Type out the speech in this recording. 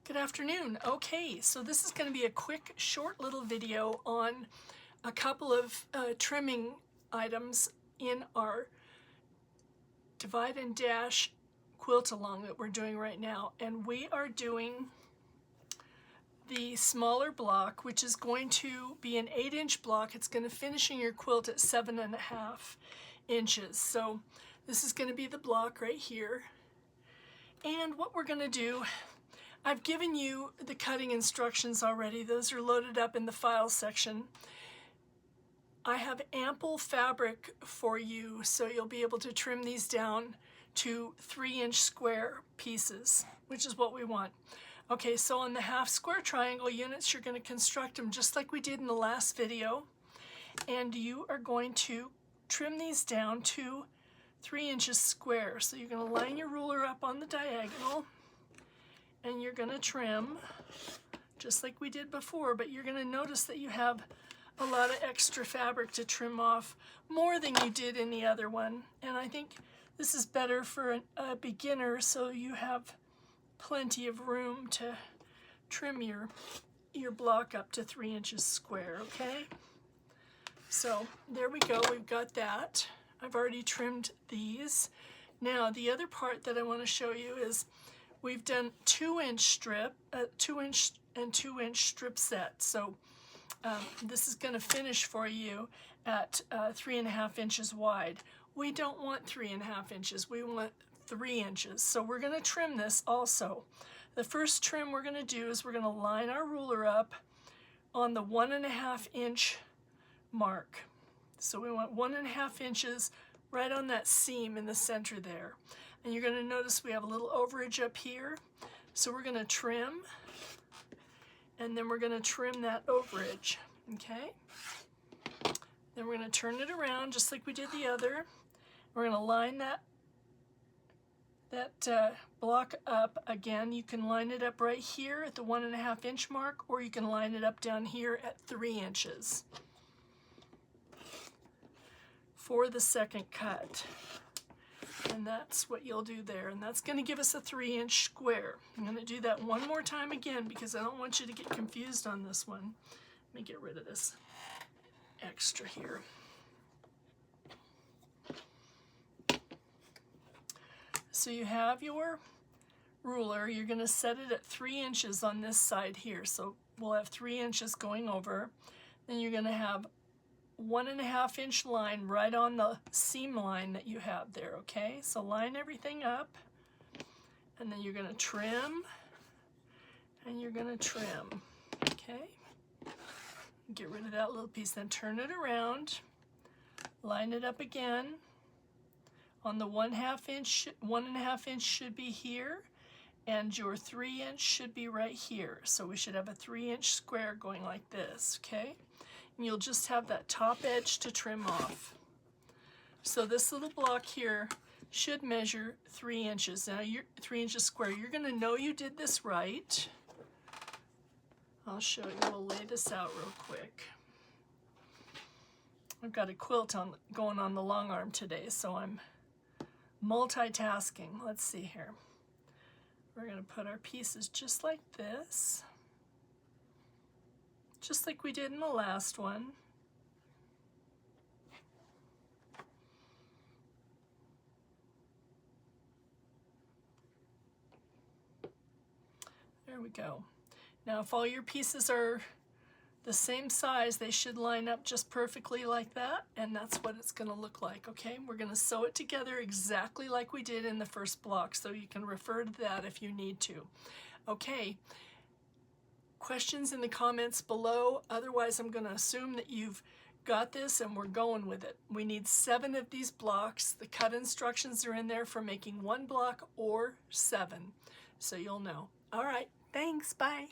Good afternoon. Okay, so this is going to be a quick, short little video on a couple of trimming items in our Divide and Dash Quilt Along that we're doing right now. And we are doing the smaller block, which is going to be an 8-inch block. It's going to finish in your quilt at 7.5 inches. So this is going to be the block right here. And what we're going to do, I've given you the cutting instructions already. Those are loaded up in the files section. I have ample fabric for you, so you'll be able to trim these down to 3-inch square pieces, which is what we want. Okay, so on the half square triangle units, you're going to construct them just like we did in the last video. And you are going to trim these down to 3 inches square. So you're going to line your ruler up on the diagonal, and you're going to trim just like we did before, but you're going to notice that you have a lot of extra fabric to trim off, more than you did in the other one. And I think this is better for a beginner, so you have plenty of room to trim your block up to 3 inches square, okay? So there we go, we've got that. I've already trimmed these. Now the other part that I want to show you is we've done 2-inch strip, 2-inch and 2-inch strip set. So this is going to finish for you at 3.5 inches wide. We don't want 3.5 inches. We want 3 inches. So we're going to trim this also. The first trim we're going to do is we're going to line our ruler up on the 1.5 inch mark. So we want 1.5 inches right on that seam in the center there. And you're going to notice we have a little overage up here. So we're going to trim, and then we're going to trim that overage, okay? Then we're going to turn it around just like we did the other. We're going to line that block up again. You can line it up right here at the 1.5 inch mark, or you can line it up down here at 3 inches for the second cut. And that's what you'll do there, and that's going to give us a 3-inch square. I'm going to do that one more time again because I don't want you to get confused on this one. Let me get rid of this extra here. So you have your ruler. You're going to set it at 3 inches on this side here. So we'll have 3 inches going over. Then you're going to have 1.5 inch line right on the seam line that you have there, okay? So line everything up, and then you're going to trim, and you're going to trim, okay? Get rid of that little piece, then turn it around, line it up again. On the 1.5 inch should be here, and your 3 inch should be right here. So we should have a 3-inch square going like this, okay? And you'll just have that top edge to trim off. So this little block here should measure 3 inches. Now you're 3 inches square. You're going to know you did this right. I'll show you. We'll lay this out real quick. I've got a quilt going on the long arm today, so I'm multitasking. Let's see here. We're going to put our pieces just like this, just like we did in the last one. There we go. Now if all your pieces are the same size, they should line up just perfectly like that, and that's what it's going to look like, okay? We're going to sew it together exactly like we did in the first block, so you can refer to that if you need to. Okay. Questions in the comments below. Otherwise, I'm going to assume that you've got this and we're going with it. We need 7 of these blocks. The cut instructions are in there for making 1 block or 7, so you'll know. All right, thanks, bye.